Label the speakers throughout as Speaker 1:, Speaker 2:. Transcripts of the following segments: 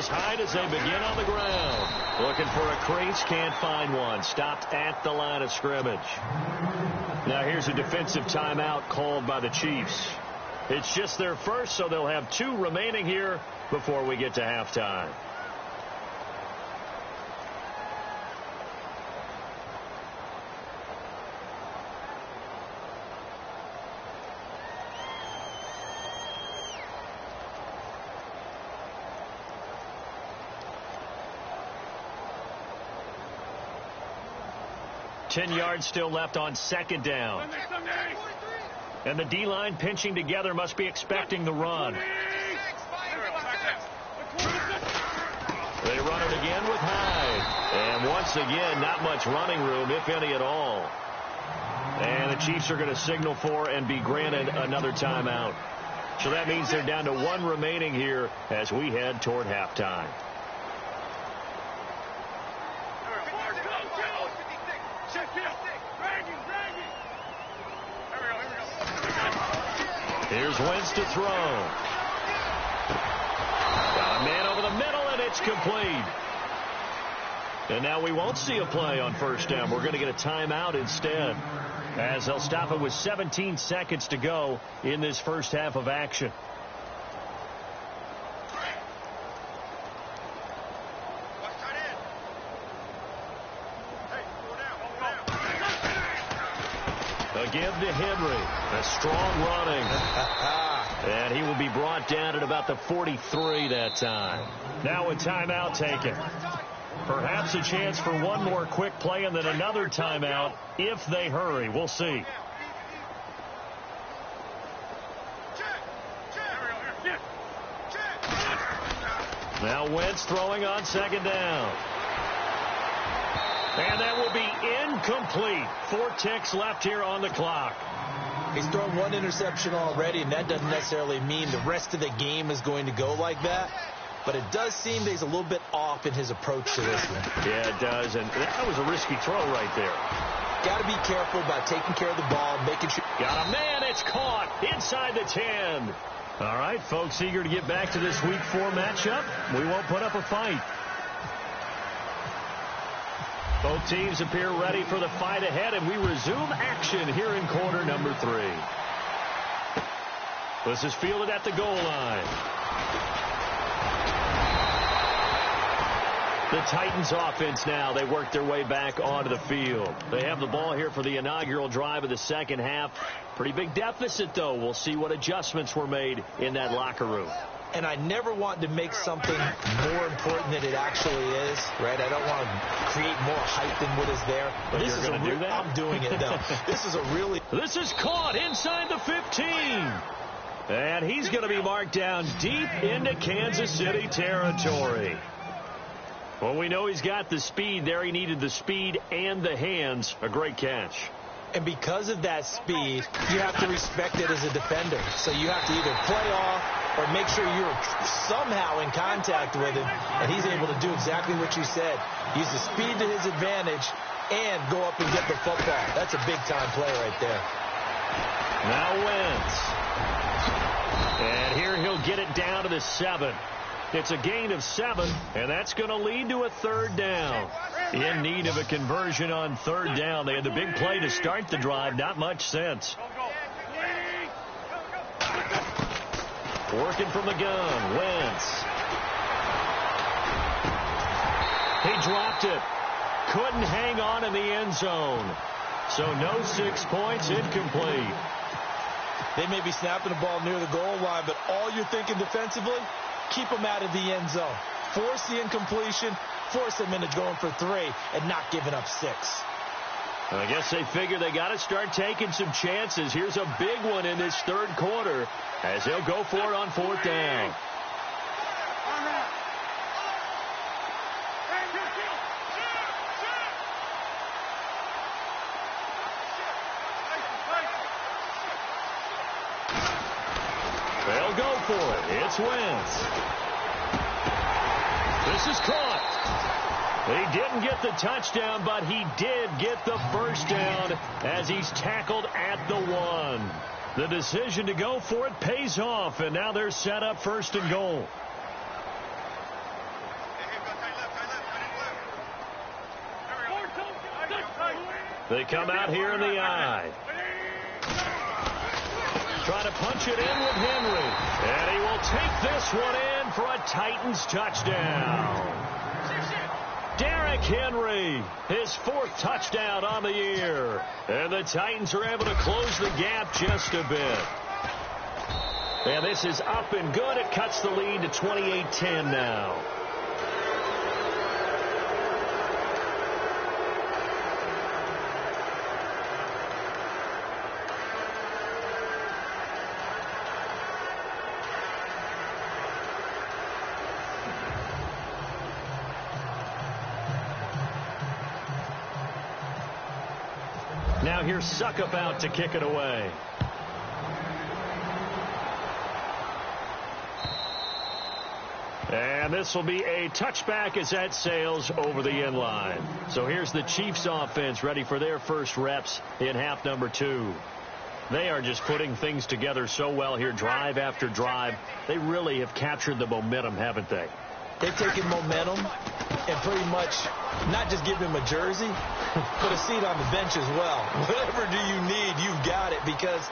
Speaker 1: as high as they begin on the ground. Looking for a crease, can't find one. Stopped at the line of scrimmage. Now here's a defensive timeout called by the Chiefs. It's just their first, so they'll have 2 remaining here before we get to halftime. Ten yards still left on second down. And the D-line pinching together must be expecting the run. They run it again with Hyde. And once again, not much running room, if any at all. And the Chiefs are going to signal for and be granted another timeout. So that means they're down to 1 remaining here as we head toward halftime. Here's Wentz to throw. Got a man over the middle, and it's complete. And now we won't see a play on first down. We're going to get a timeout instead, as they'll stop it with 17 seconds to go in this first half of action. Give to Henry. A strong running. And he will be brought down at about the 43 that time. Now a timeout taken. Perhaps a chance for one more quick play and then another timeout if they hurry. We'll see. Now Wentz throwing on second down. And that will be incomplete. 4 ticks left here on the clock.
Speaker 2: He's thrown 1 interception already, and that doesn't necessarily mean the rest of the game is going to go like that. But it does seem that he's a little bit off in his approach to this one.
Speaker 1: Yeah, it does. And that was a risky throw right there.
Speaker 2: Got to be careful about taking care of the ball, making sure.
Speaker 1: Got a man. It's caught inside the 10. All right, folks, eager to get back to this Week 4 matchup. We won't put up a fight. Both teams appear ready for the fight ahead, and we resume action here in quarter number 3. This is fielded at the goal line. The Titans offense now. They work their way back onto the field. They have the ball here for the inaugural drive of the second half. Pretty big deficit, though. We'll see what adjustments were made in that locker room.
Speaker 2: And I never want to make something more important than it actually is, right? I don't want to create more hype than what is there.
Speaker 1: But this you're going to do that?
Speaker 2: I'm doing it, though. This is a really...
Speaker 1: This is caught inside the 15. And he's going to be marked down deep into Kansas City territory. Well, we know he's got the speed there. He needed the speed and the hands. A great catch.
Speaker 2: And because of that speed, you have to respect it as a defender. So you have to either play off or make sure you're somehow in contact with him, and he's able to do exactly what you said. Use the speed to his advantage and go up and get the football. That's a big-time play right there.
Speaker 1: Now Wentz. And here he'll get it down to the 7. It's a gain of 7, and that's going to lead to a third down. In need of a conversion on third down. They had the big play to start the drive. Not much sense. Working from the gun. Wentz. He dropped it. Couldn't hang on in the end zone. So no 6 points. Incomplete.
Speaker 2: They may be snapping the ball near the goal line, but all you're thinking defensively, keep them out of the end zone. Force the incompletion, force them into going for 3, and not giving up 6.
Speaker 1: I guess they figure they got to start taking some chances. Here's a big one in this third quarter as they'll go for it on fourth down. They'll go for it. It's Wentz. This is caught. He didn't get the touchdown, but he did get the first down as he's tackled at the 1. The decision to go for it pays off, and now they're set up first and goal. They come out here in the eye. Trying to punch it in with Henry. And he will take this one in for a Titans touchdown. Derrick Henry, his 4th touchdown on the year. And the Titans are able to close the gap just a bit. And this is up and good. It cuts the lead to 28-10 now. Now here's Suckup out to kick it away. And this will be a touchback as that sails over the end line. So here's the Chiefs offense ready for their first reps in half number 2. They are just putting things together so well here, drive after drive. They really have captured the momentum, haven't they?
Speaker 2: They've taken momentum and pretty much not just give him a jersey, but a seat on the bench as well. Whatever do you need, you've got it, because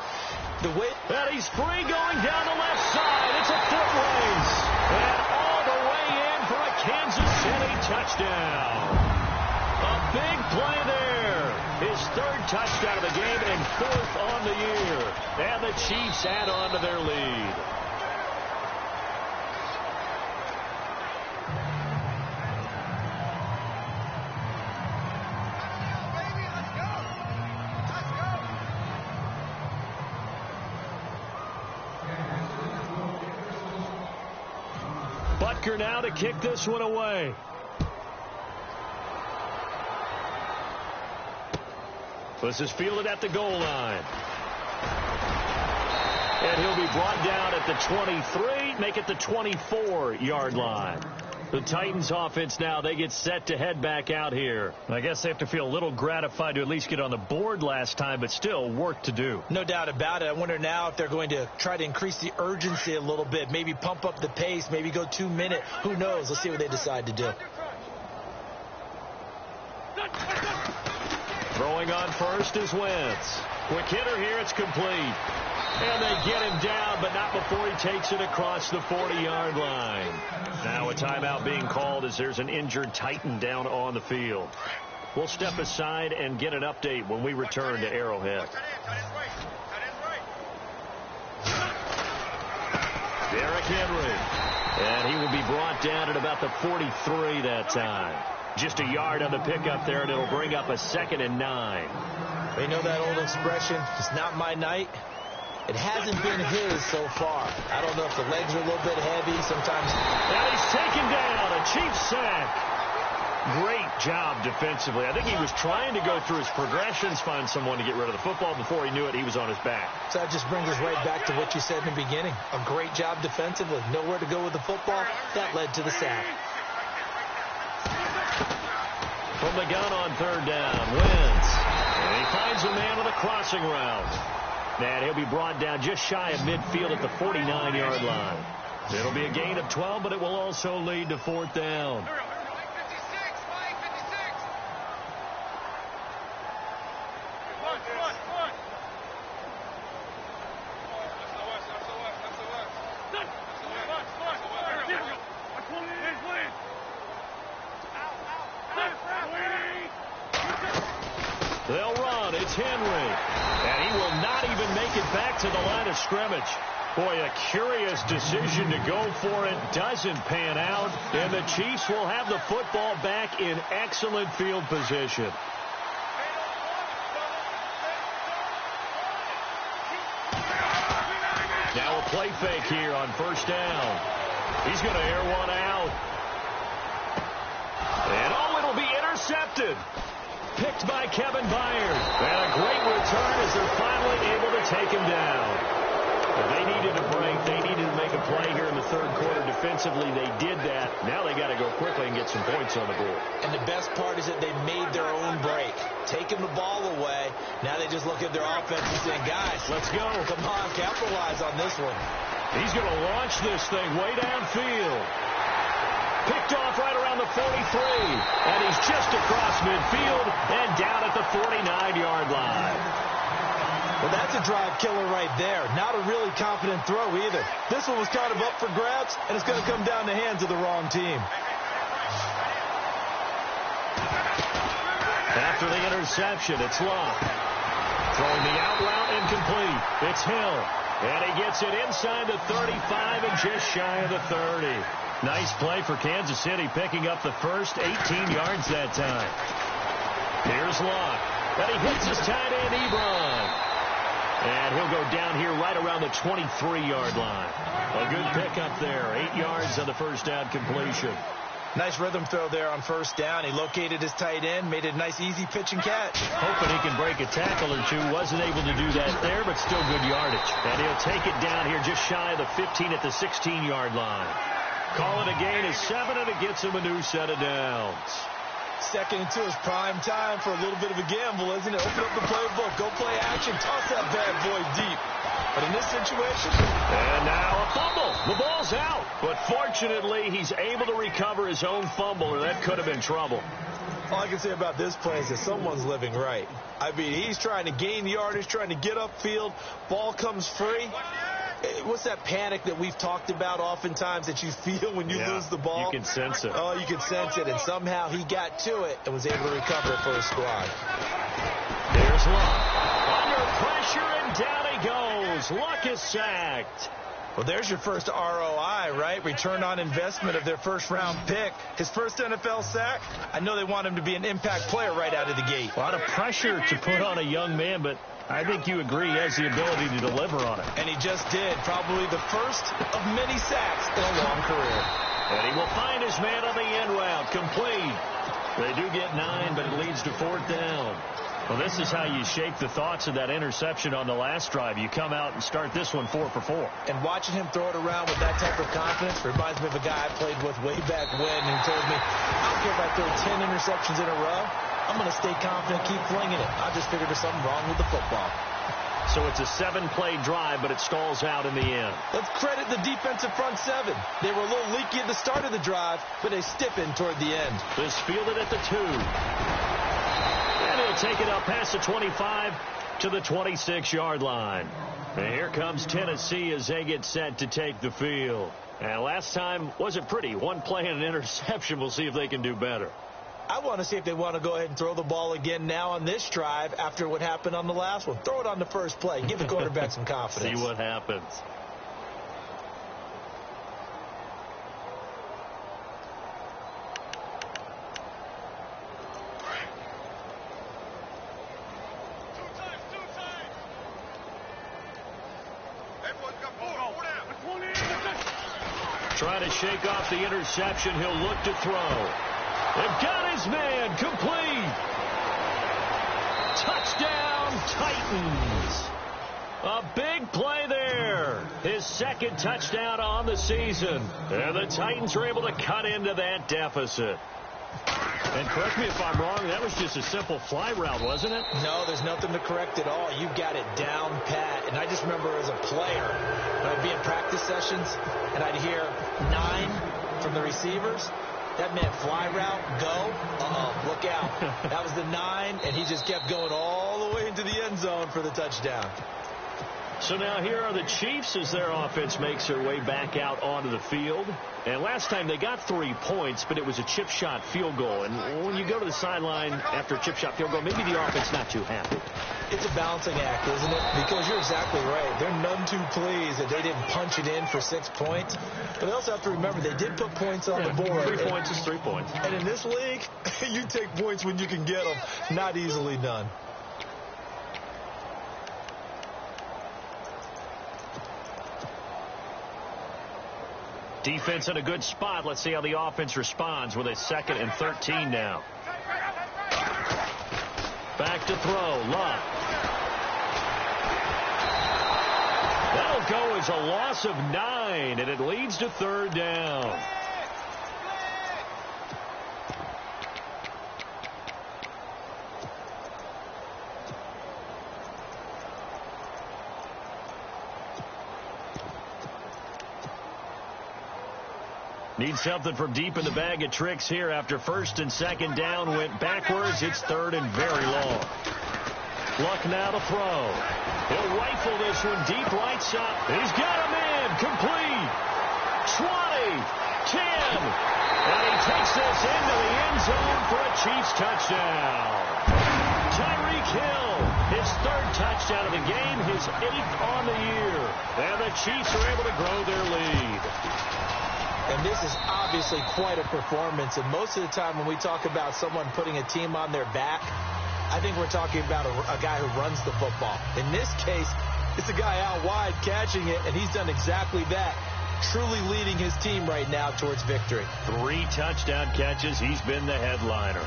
Speaker 2: the way...
Speaker 1: And he's free going down the left side. It's a foot race. And all the way in for a Kansas City touchdown. A big play there. His 3rd touchdown of the game and 4th on the year. And the Chiefs add on to their lead. Butker now to kick this one away. This is fielded at the goal line. And he'll be brought down at the 23, make it the 24-yard line. The Titans offense now, they get set to head back out here. I guess they have to feel a little gratified to at least get on the board last time, but still work to do.
Speaker 2: No doubt about it. I wonder now if they're going to try to increase the urgency a little bit, maybe pump up the pace, maybe go 2 minute. Who knows? Let's see what they decide to do.
Speaker 1: Throwing on first is Wentz. Quick hitter here, it's complete. And they get him down, but not before he takes it across the 40-yard line. Now a timeout being called as there's an injured Titan down on the field. We'll step aside and get an update when we return to Arrowhead. Derrick Henry. And he will be brought down at about the 43 that time. Just a yard on the pickup there, and it'll bring up a 2nd and 9.
Speaker 2: They know that old expression, it's not my night. It hasn't been his so far. I don't know if the legs are a little bit heavy sometimes.
Speaker 1: And he's taken down, a Chiefs sack. Great job defensively. I think he was trying to go through his progressions, find someone to get rid of the football. Before he knew it, he was on his back.
Speaker 2: So that just brings us right back to what you said in the beginning. A great job defensively. Nowhere to go with the football. That led to the sack.
Speaker 1: From the gun on 3rd down, Wentz. And he finds a man on the crossing route. And he'll be brought down just shy of midfield at the 49-yard line. It'll be a gain of 12, but it will also lead to 4th down. They'll run. It's Henry. And he will not even make it back to the line of scrimmage. Boy, a curious decision to go for it. Doesn't pan out. And the Chiefs will have the football back in excellent field position. Now a play fake here on 1st down. He's going to air one out. And oh, it'll be intercepted. Picked by Kevin Byard. And a great return as they're finally able to take him down. They needed a break. They needed to make a play here in the 3rd quarter. Defensively, they did that. Now they got to go quickly and get some points on the board.
Speaker 2: And the best part is that they made their own break. Taking the ball away. Now they just look at their offense and say, guys, let's go. Come on, capitalize on this one.
Speaker 1: He's going to launch this thing way downfield. Picked picked off right around the 43. And he's just across midfield and down at the 49-yard line.
Speaker 2: Well, that's a drive killer right there. Not a really confident throw either. This one was kind of up for grabs, and it's going to come down the hands of the wrong team.
Speaker 1: After the interception, it's Locke. Throwing the out route incomplete. It's Hill. And he gets it inside the 35 and just shy of the 30. Nice play for Kansas City, picking up the first 18 yards that time. Here's Locke. And he hits his tight end, Ebron. And he'll go down here right around the 23-yard line. A good pickup there. 8 yards on the first down completion.
Speaker 2: Nice rhythm throw there on first down. He located his tight end, made it a nice, easy pitch and catch.
Speaker 1: Hoping he can break a tackle or two. Wasn't able to do that there, but still good yardage. And he'll take it down here just shy of the 15 at the 16-yard line. Call it a gain of 7, and it gets him a new set of downs.
Speaker 2: Second and 2 is prime time for a little bit of a gamble, isn't it? Open up the playbook, go play action, toss that bad boy deep. But in this situation...
Speaker 1: And now a fumble. The ball's out. But fortunately, he's able to recover his own fumble, or that could have been trouble.
Speaker 2: All I can say about this play is that someone's living right. I mean, he's trying to gain yardage, trying to get upfield. Ball comes free. What's that panic that we've talked about oftentimes that you feel when you lose the ball?
Speaker 1: You can sense it.
Speaker 2: Oh, you can sense it. And somehow he got to it and was able to recover it for his squad.
Speaker 1: There's Luck. Under pressure, and down he goes. Luck is sacked.
Speaker 2: Well, there's your first ROI, right? Return on investment of their first-round pick. His first NFL sack, I know they want him to be an impact player right out of the gate.
Speaker 1: A lot of pressure to put on a young man, but I think you agree he has the ability to deliver on it.
Speaker 2: And he just did. Probably the first of many sacks in a long career.
Speaker 1: And he will find his man on the end route. Complete. They do get 9, but it leads to 4th down. Well, this is how you shape the thoughts of that interception on the last drive. You come out and start this one 4 for 4.
Speaker 2: And watching him throw it around with that type of confidence reminds me of a guy I played with way back when who told me, I don't care if I throw 10 interceptions in a row. I'm going to stay confident, keep flinging it. I just figured there's something wrong with the football.
Speaker 1: So it's a 7-play drive, but it stalls out in the end.
Speaker 2: Let's credit the defensive front 7. They were a little leaky at the start of the drive, but they stiffened toward the end.
Speaker 1: This fielded at the 2. And he'll take it up past the 25 to the 26-yard line. And here comes Tennessee as they get set to take the field. And last time wasn't pretty. One play and an interception. We'll see if they can do better.
Speaker 2: I want to see if they want to go ahead and throw the ball again now on this drive after what happened on the last one. Throw it on the first play. Give the quarterback some confidence.
Speaker 1: See what happens. Trying to shake off the interception. He'll look to throw. They've got his man. Complete. Touchdown, Titans. A big play there. His second touchdown on the season. And the Titans are able to cut into that deficit. And correct me if I'm wrong, that was just a simple fly route, wasn't it?
Speaker 2: No, there's nothing to correct at all. You got it down pat. And I just remember as a player, when I'd be in practice sessions, and I'd hear 9 from the receivers. That meant fly route, go. Look out. That was the 9, and he just kept going all the way into the end zone for the touchdown.
Speaker 1: So now here are the Chiefs as their offense makes their way back out onto the field. And last time they got 3 points, but it was a chip shot field goal. And when you go to the sideline after a chip shot field goal, maybe the offense not too happy.
Speaker 2: It's a balancing act, isn't it? Because you're exactly right. They're none too pleased that they didn't punch it in for 6 points. But they also have to remember they did put points on the board.
Speaker 1: 3 points is 3 points.
Speaker 2: And in this league, you take points when you can get them. Not easily done.
Speaker 1: Defense in a good spot. Let's see how the offense responds with a 2nd and 13 now. Back to throw. Luck. That'll go as a loss of 9, and it leads to 3rd down. Need something from deep in the bag of tricks here after first and second down went backwards. It's third and very long. Luck now to throw. He'll rifle this one deep right side. He's got him in. Complete. 20. 10. And he takes this into the end zone for a Chiefs touchdown. Tyreek Hill, his third touchdown of the game, his 8th on the year. And the Chiefs are able to grow their lead.
Speaker 2: And this is obviously quite a performance. And most of the time when we talk about someone putting a team on their back, I think we're talking about a guy who runs the football. In this case, it's a guy out wide catching it, and he's done exactly that, truly leading his team right now towards victory.
Speaker 1: 3 touchdown catches. He's been the headliner.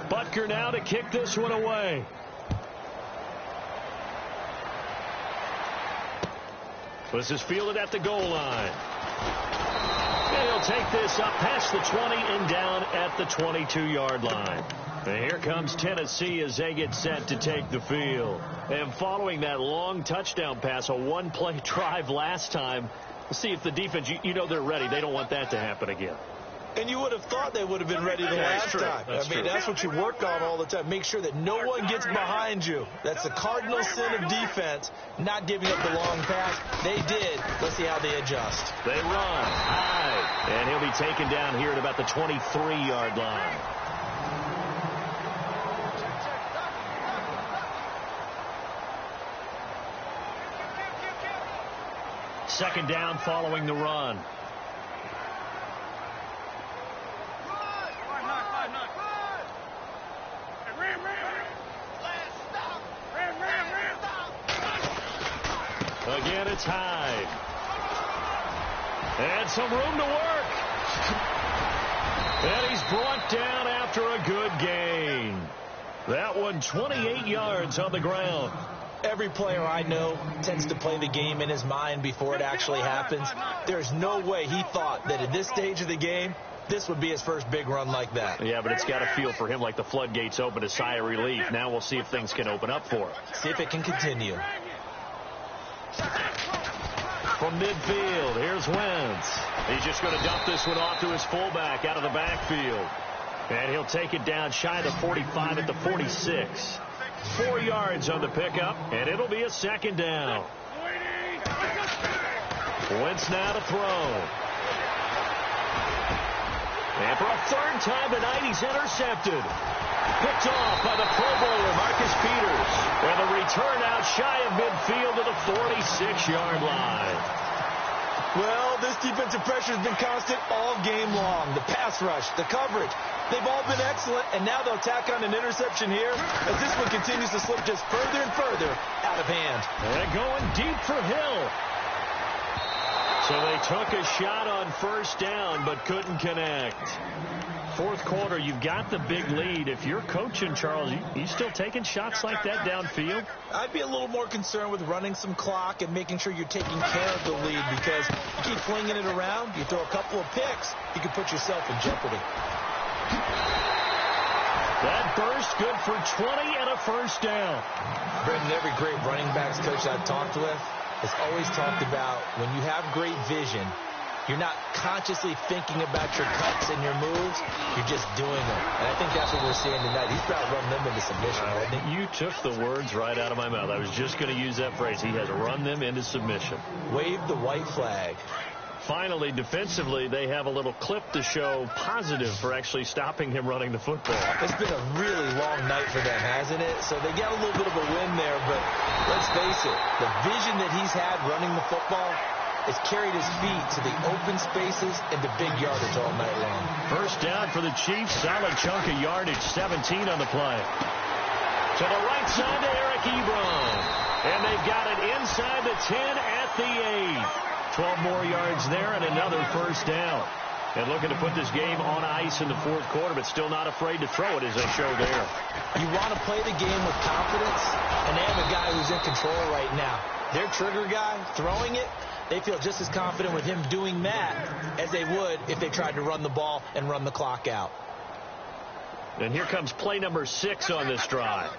Speaker 1: Butker now to kick this one away. This is fielded at the goal line. And he'll take this up past the 20 and down at the 22-yard line. And here comes Tennessee as they get set to take the field. And following that long touchdown pass, a one-play drive last time, we'll see if the defense, you know they're ready. They don't want that to happen again.
Speaker 2: And you would have thought they would have been ready the last time. That's what you work on all the time. Make sure that no one gets behind you. That's the cardinal sin of defense, not giving up the long pass. They did. Let's see how they adjust.
Speaker 1: They run high. And he'll be taken down here at about the 23-yard line. Second down following the run. Again, it's Hyde. And some room to work. And he's brought down after a good gain. That one 28 yards on the ground.
Speaker 2: Every player I know tends to play the game in his mind before it actually happens. There's no way he thought that at this stage of the game, this would be his first big run like that.
Speaker 1: Yeah, but it's got to feel for him like the floodgates open, a sigh of relief. Now we'll see if things can open up for him.
Speaker 2: See if it can continue.
Speaker 1: From midfield, here's Wentz. He's just going to dump this one off to his fullback out of the backfield. And he'll take it down shy of the 45 at the 46. 4 yards on the pickup, and it'll be a second down. Wentz now to throw. And for a third time tonight, he's intercepted. Picked off by the Pro Bowler, Marcus Peters. And the return out shy of midfield to the 46-yard line.
Speaker 2: Well, this defensive pressure has been constant all game long. The pass rush, the coverage, they've all been excellent, and now they'll tack on an interception here as this one continues to slip just further and further out of hand.
Speaker 1: And going deep for Hill. So they took a shot on first down but couldn't connect. Fourth quarter, you've got the big lead. If you're coaching, Charles, you still taking shots like that downfield?
Speaker 2: I'd be a little more concerned with running some clock and making sure you're taking care of the lead, because you keep flinging it around, you throw a couple of picks, you can put yourself in jeopardy.
Speaker 1: That burst good for 20 and a first down.
Speaker 2: Brendan, every great running backs coach I've talked with has always talked about when you have great vision, you're not consciously thinking about your cuts and your moves. You're just doing them. And I think that's what we're seeing tonight. He's about to run them into submission, hasn't he?
Speaker 1: You took the words right out of my mouth. I was just going to use that phrase. He has run them into submission.
Speaker 2: Wave the white flag.
Speaker 1: Finally, defensively, they have a little clip to show positive for actually stopping him running the football.
Speaker 2: It's been a really long night for them, hasn't it? So they got a little bit of a win there, but let's face it, the vision that he's had running the football has carried his feet to the open spaces and the big yardage all night long.
Speaker 1: First down for the Chiefs. Solid chunk of yardage. 17 on the play. To the right side to Eric Ebron. And they've got it inside the 10 at the 8. 12 more yards there and another first down. And looking to put this game on ice in the fourth quarter, but still not afraid to throw it as they show there.
Speaker 2: You want to play the game with confidence, and they have a guy who's in control right now. Their trigger guy, throwing it, they feel just as confident with him doing that as they would if they tried to run the ball and run the clock out.
Speaker 1: And here comes play number 6 on this drive.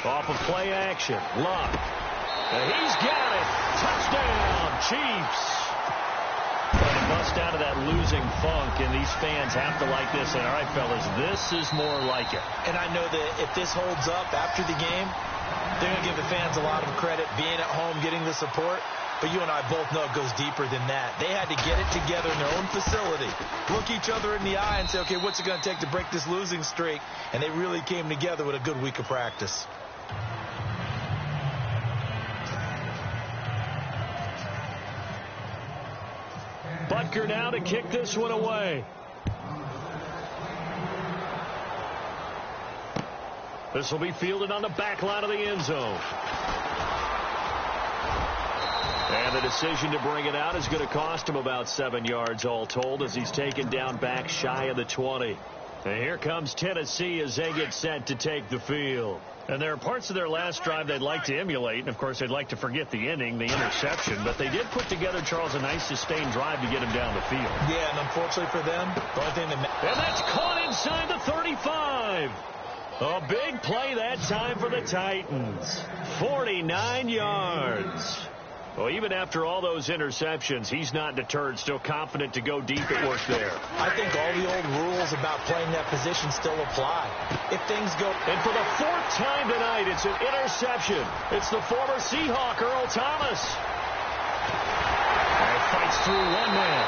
Speaker 1: Off of play action. Luck. And he's got it. Touchdown, Chiefs. Trying to bust out of that losing funk, and these fans have to like this. And all right, fellas, this is more like it.
Speaker 2: And I know that if this holds up after the game, they're going to give the fans a lot of credit being at home, getting the support. But you and I both know it goes deeper than that. They had to get it together in their own facility, look each other in the eye and say, okay, what's it going to take to break this losing streak? And they really came together with a good week of practice.
Speaker 1: Butker now to kick this one away. This will be fielded on the back line of the end zone. And the decision to bring it out is going to cost him about 7 yards all told as he's taken down back shy of the 20. And here comes Tennessee as they get set to take the field. And there are parts of their last drive they'd like to emulate. And, of course, they'd like to forget the inning, the interception. But they did put together, Charles, a nice sustained drive to get him down the field.
Speaker 2: Yeah, and unfortunately for them, the only thing that...
Speaker 1: And that's caught inside the 35. A big play that time for the Titans. 49 yards. Well, even after all those interceptions, he's not deterred, still confident to go deep at work there.
Speaker 2: I think all the old rules about playing that position still apply. If things go...
Speaker 1: And for the 4th time tonight, it's an interception. It's the former Seahawk, Earl Thomas. And fights through one man.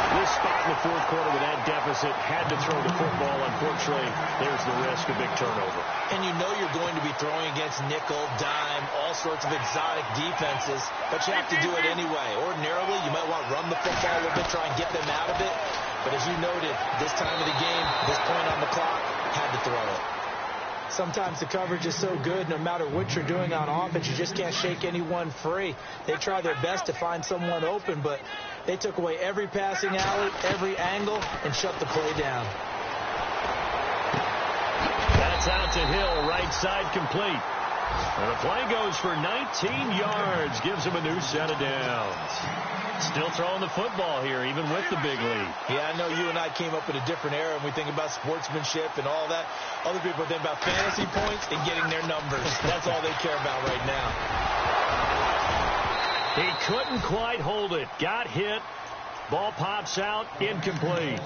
Speaker 1: This spot in the 4th quarter with that deficit, had to throw the football. Unfortunately, there's the risk of big turnover.
Speaker 2: And you know you're going to be throwing against nickel, dime, all sorts of exotic defenses, but you have to do it anyway. Ordinarily, you might want to run the football a little bit, try and get them out of it. But as you noted, this time of the game, this point on the clock, had to throw it. Sometimes the coverage is so good, no matter what you're doing on offense, you just can't shake anyone free. They try their best to find someone open, but they took away every passing alley, every angle, and shut the play down.
Speaker 1: That's out to Hill, right side complete. And the play goes for 19 yards, gives him a new set of downs. Still throwing the football here, even with the big lead.
Speaker 2: Yeah, I know you and I came up in a different era, and we think about sportsmanship and all that. Other people think about fantasy points and getting their numbers. That's all they care about right now.
Speaker 1: He couldn't quite hold it. Got hit. Ball pops out, incomplete.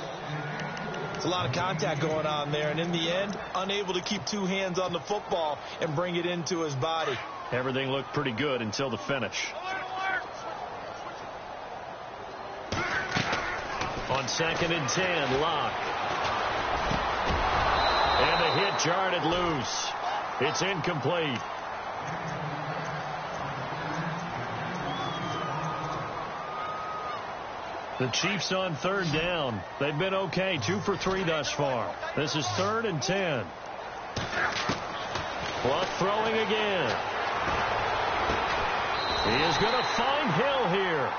Speaker 2: It's a lot of contact going on there, and in the end, unable to keep 2 hands on the football and bring it into his body.
Speaker 1: Everything looked pretty good until the finish. On 2nd and 10, Locke. And the hit jarred it loose. It's incomplete. The Chiefs on 3rd down. They've been okay, 2 for 3 thus far. This is 3rd and 10. Luck throwing again. He is going to find Hill here.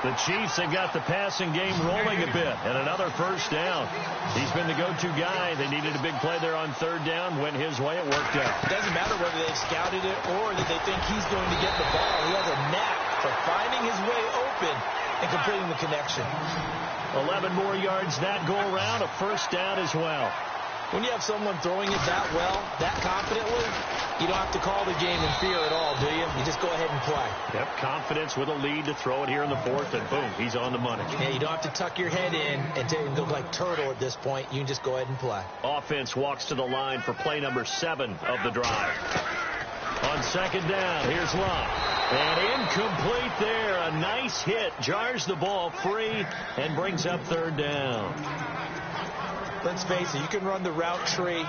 Speaker 1: The Chiefs have got the passing game rolling a bit, and another 1st down. He's been the go-to guy. They needed a big play there on 3rd down. Went his way. It worked out.
Speaker 2: It doesn't matter whether they've scouted it or that they think he's going to get the ball. He has a knack for finding his way open and completing the connection.
Speaker 1: 11 more yards that go around. A 1st down as well.
Speaker 2: When you have someone throwing it that well, that confidently, you don't have to call the game in fear at all, do you? You just go ahead and play.
Speaker 1: Yep, confidence with a lead to throw it here in the 4th, and boom, he's on the money.
Speaker 2: Yeah, you don't have to tuck your head in and look like turtle at this point. You can just go ahead and play.
Speaker 1: Offense walks to the line for play number 7 of the drive. On 2nd down, here's Locke. And incomplete there. A nice hit. Jars the ball free and brings up 3rd down.
Speaker 2: Let's face it, you can run the route tree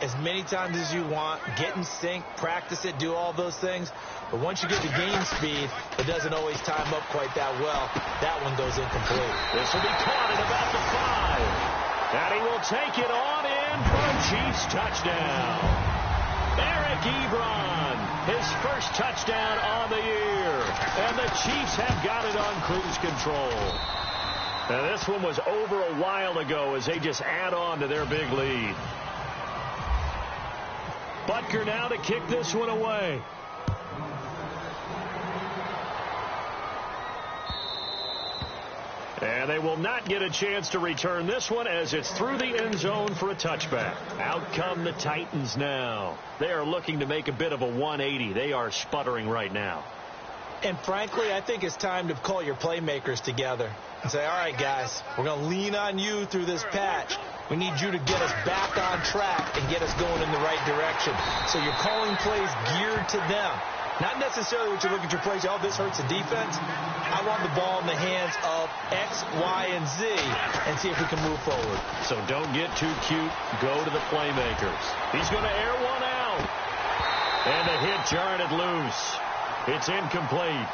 Speaker 2: as many times as you want, get in sync, practice it, do all those things. But once you get to game speed, it doesn't always time up quite that well. That one goes incomplete.
Speaker 1: This will be caught at about the 5. And he will take it on in for a Chiefs touchdown. Eric Ebron, his 1st touchdown on the year. And the Chiefs have got it on cruise control. Now, this one was over a while ago as they just add on to their big lead. Butker now to kick this one away. And they will not get a chance to return this one as it's through the end zone for a touchback. Out come the Titans now. They are looking to make a bit of a 180. They are sputtering right now.
Speaker 2: And frankly, I think it's time to call your playmakers together and say, all right, guys, we're going to lean on you through this patch. We need you to get us back on track and get us going in the right direction. So you're calling plays geared to them. Not necessarily what you look at your plays, oh, this hurts the defense. I want the ball in the hands of X, Y, and Z and see if we can move forward.
Speaker 1: So don't get too cute. Go to the playmakers. He's going to air one out. And the hit jarred it loose. It's incomplete.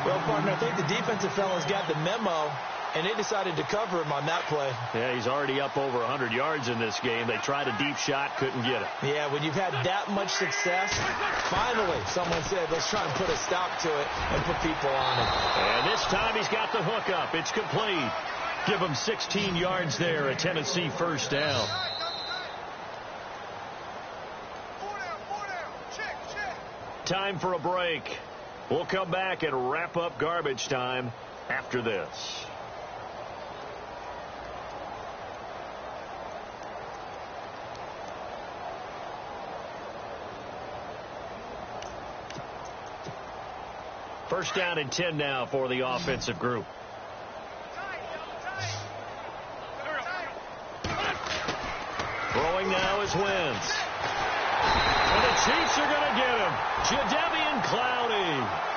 Speaker 2: Well, partner, I think the defensive fellas got the memo, and they decided to cover him on that play.
Speaker 1: Yeah, he's already up over 100 yards in this game. They tried a deep shot, couldn't get it.
Speaker 2: Yeah, when you've had that much success, finally someone said, let's try and put a stop to it and put people on it.
Speaker 1: And this time he's got the hook up. It's complete. Give him 16 yards there, a Tennessee first down. Time for a break. We'll come back and wrap up garbage time after this. First down and 10 now for the offensive group. Throwing now is Wentz. And the Chiefs are going to get him. Jadeveon Clowney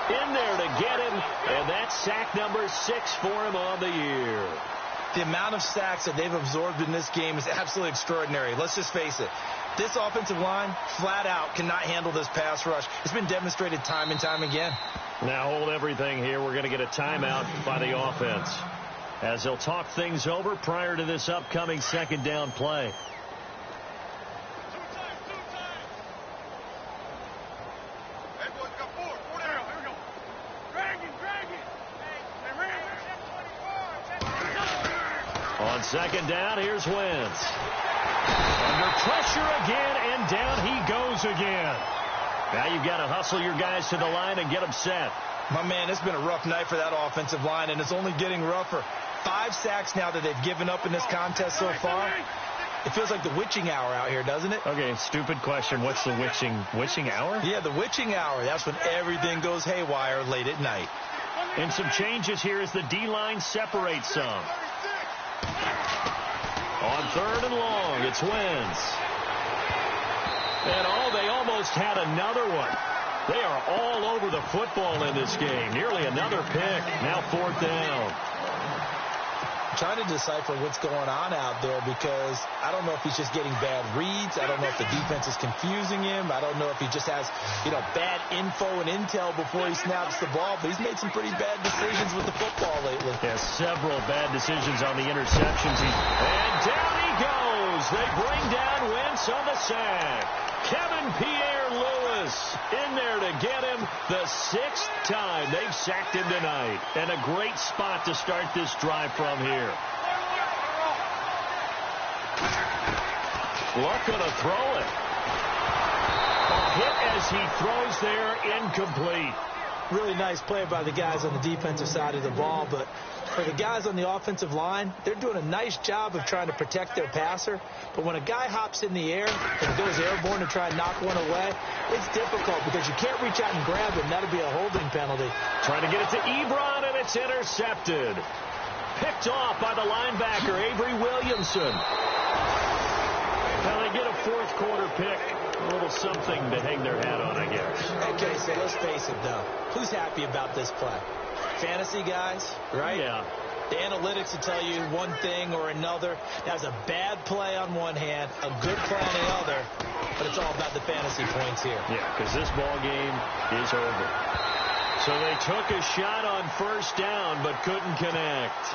Speaker 1: in there to get him. And that's sack number 6 for him on the year.
Speaker 2: The amount of sacks that they've absorbed in this game is absolutely extraordinary. Let's just face it. This offensive line, flat out, cannot handle this pass rush. It's been demonstrated time and time again.
Speaker 1: Now hold everything here. We're going to get a timeout by the offense as they'll talk things over prior to this upcoming second down play. On second down, here's Wentz. Under pressure again, and down he goes again. Now you've got to hustle your guys to the line and get them set.
Speaker 2: My man, it's been a rough night for that offensive line, and it's only getting rougher. 5 sacks now that they've given up in this contest so far. It feels like the witching hour out here, doesn't it?
Speaker 1: Okay, stupid question. What's the witching hour?
Speaker 2: Yeah, the witching hour. That's when everything goes haywire late at night.
Speaker 1: And some changes here as the D-line separates some. On third and long, it's Wentz. And they almost had another one. They are all over the football in this game. Nearly another pick. Now fourth down.
Speaker 2: I'm trying to decipher what's going on out there because I don't know if he's just getting bad reads. I don't know if the defense is confusing him. I don't know if he just has, bad info and intel before he snaps the ball. But he's made some pretty bad decisions with the football lately.
Speaker 1: Yeah, several bad decisions on the interceptions. And down he goes. They bring down Wentz on the sack. Kevin Pierre-Louis in there to get him the 6th time they've sacked him tonight. And a great spot to start this drive from here. Luck gonna throw it. A hit as he throws there, incomplete.
Speaker 2: Really nice play by the guys on the defensive side of the ball, but for the guys on the offensive line, they're doing a nice job of trying to protect their passer. But when a guy hops in the air and goes airborne to try and knock one away, it's difficult because you can't reach out and grab him. That'll be a holding penalty.
Speaker 1: Trying to get it to Ebron, and it's intercepted. Picked off by the linebacker, Avery Williamson. Now they get a fourth quarter pick. A little something to hang their hat on, I guess.
Speaker 2: Okay, so let's face it, though. Who's happy about this play? Fantasy guys, right?
Speaker 1: Yeah.
Speaker 2: The analytics will tell you one thing or another. That's a bad play on one hand, a good play on the other, but it's all about the fantasy points here.
Speaker 1: Yeah, because this ball game is over. So they took a shot on first down, but couldn't connect.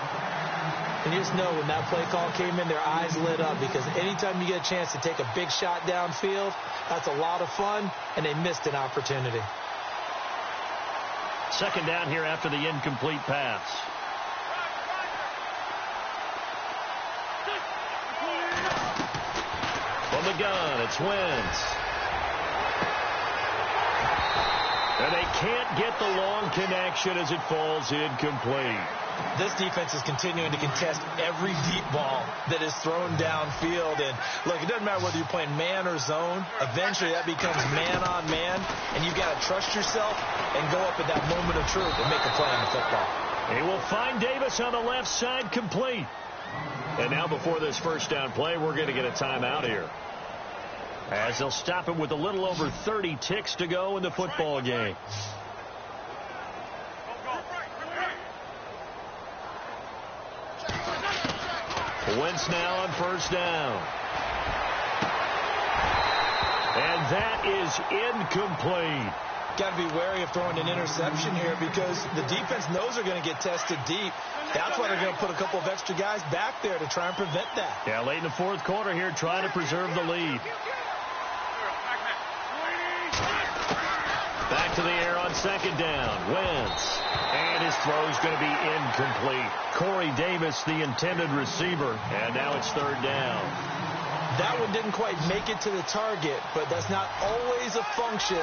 Speaker 2: And you just know when that play call came in, their eyes lit up because anytime you get a chance to take a big shot downfield, that's a lot of fun, and they missed an opportunity.
Speaker 1: Second down here after the incomplete pass. From the gun, it's Wentz. And they can't get the long connection as it falls incomplete.
Speaker 2: This defense is continuing to contest every deep ball that is thrown downfield. And, look, it doesn't matter whether you're playing man or zone. Eventually, that becomes man-on-man, and you've got to trust yourself and go up at that moment of truth and make a play on the football.
Speaker 1: He will find Davis on the left side, complete. And now before this first down play, we're going to get a timeout here, as they'll stop it with a little over 30 ticks to go in the football game. Wentz now on first down. And that is incomplete.
Speaker 2: Got to be wary of throwing an interception here because the defense knows they're going to get tested deep. That's why they're going to put a couple of extra guys back there to try and prevent that.
Speaker 1: Yeah, late in the fourth quarter here, trying to preserve the lead. Back to the air on second down. Wentz. And his throw is going to be incomplete. Corey Davis, the intended receiver. And now it's third down.
Speaker 2: That one didn't quite make it to the target, but that's not always a function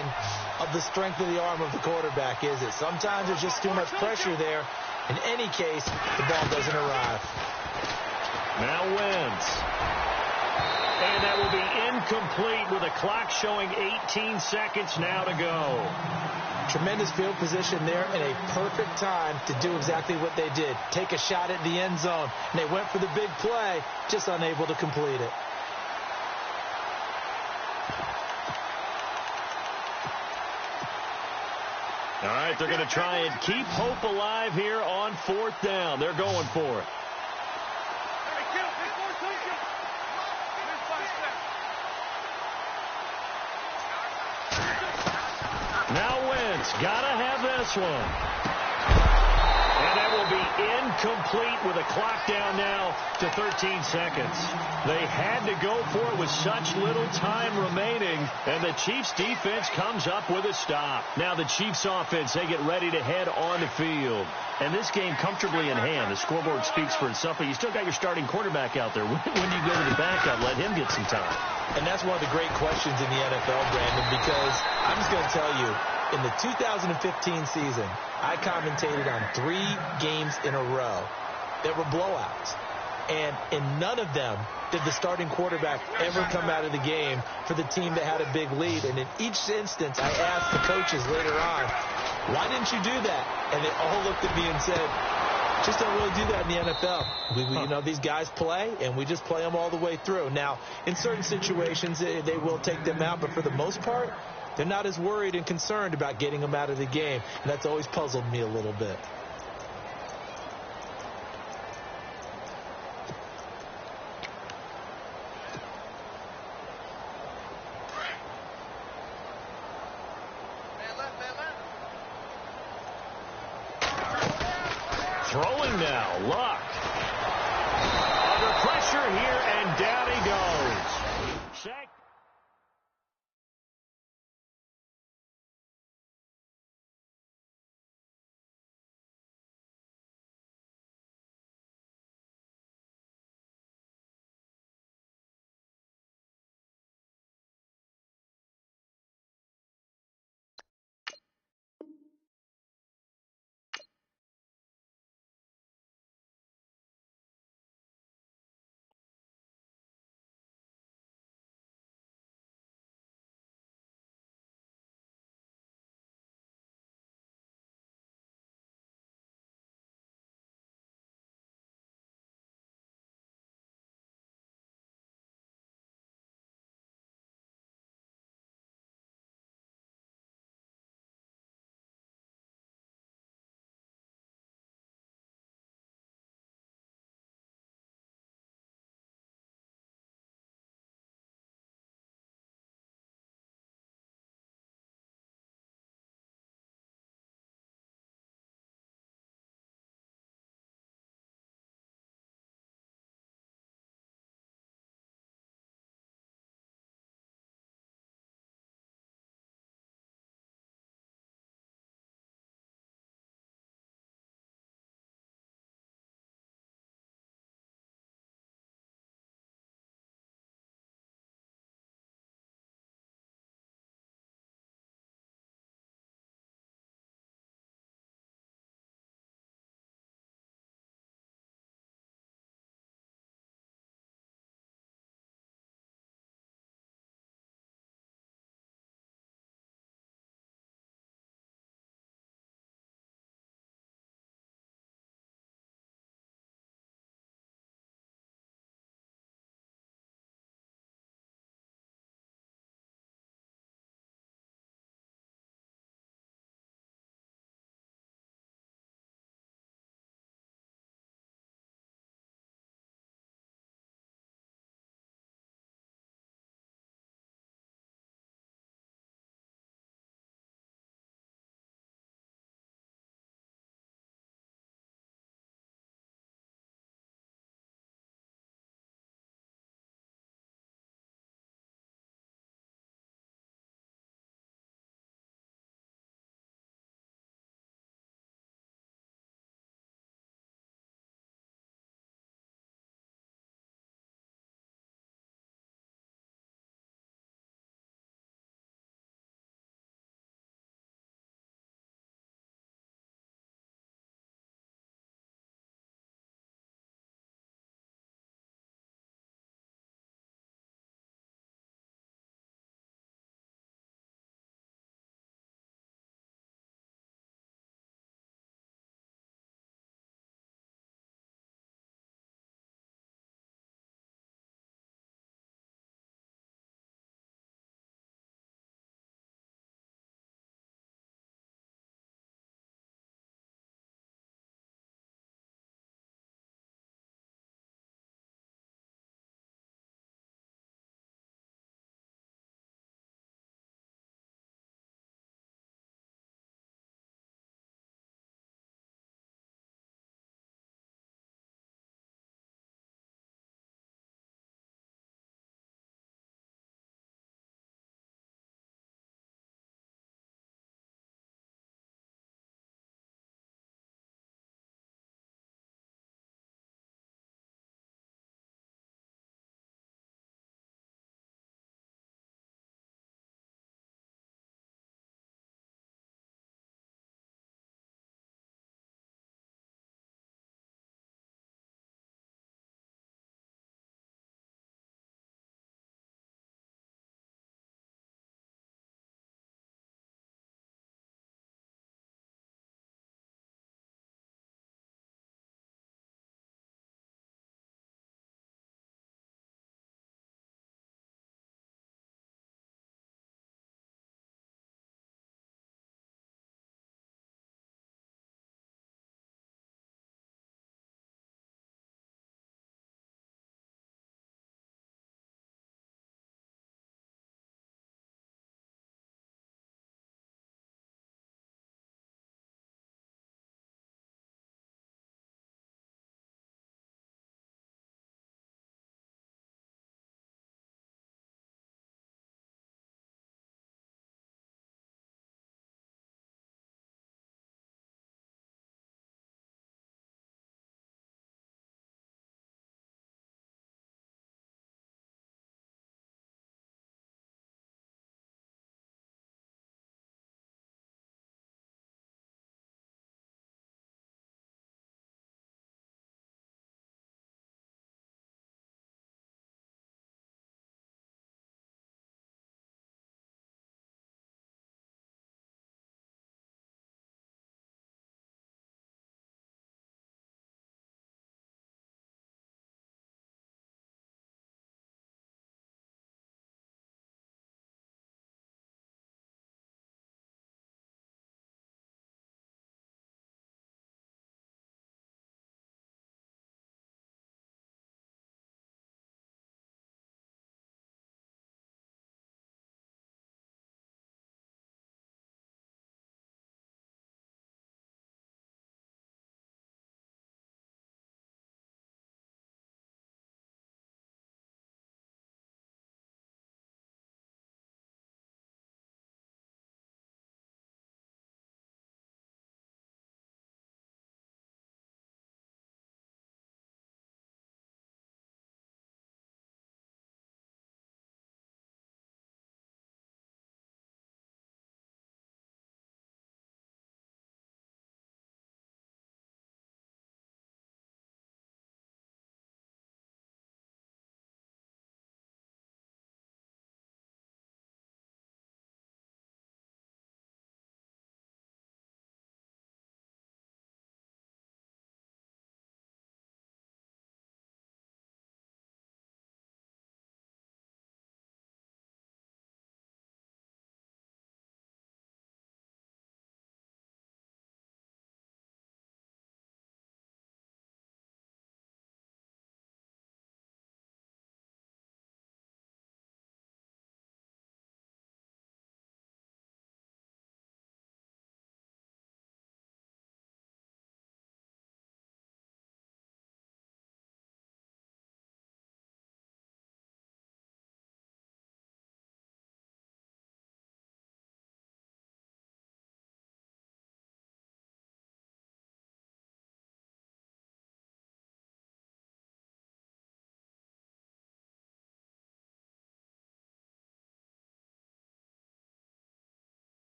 Speaker 2: of the strength of the arm of the quarterback, is it? Sometimes there's just too much pressure there. In any case, the ball doesn't arrive.
Speaker 1: Now Wentz. And that will be incomplete with a clock showing 18 seconds now to go.
Speaker 2: Tremendous field position there and a perfect time to do exactly what they did. Take a shot at the end zone. And they went for the big play, just unable to complete it.
Speaker 1: All right, they're going to try and keep hope alive here on fourth down. They're going for it. Now Wentz, got to have this one. And that will be incomplete with a clock down now to 13 seconds. They had to go for it with such little time remaining, and the Chiefs defense comes up with a stop. Now the Chiefs offense, they get ready to head on the field. And this game comfortably in hand. The scoreboard speaks for itself, but you still got your starting quarterback out there. When do you go to the backup? Let him get some time.
Speaker 2: And that's one of the great questions in the NFL, Brandon, because I'm just going to tell you, in the 2015 season, I commentated on 3 games in a row that were blowouts. And in none of them did the starting quarterback ever come out of the game for the team that had a big lead. And in each instance, I asked the coaches later on, why didn't you do that? And they all looked at me and said, just don't really do that in the NFL. You know, these guys play, and we just play them all the way through. Now, in certain situations, they will take them out, but for the most part, they're not as worried and concerned about getting them out of the game. And that's always puzzled me a little bit.
Speaker 1: Throwing now, Luck. Under pressure here, and down he goes. Sack.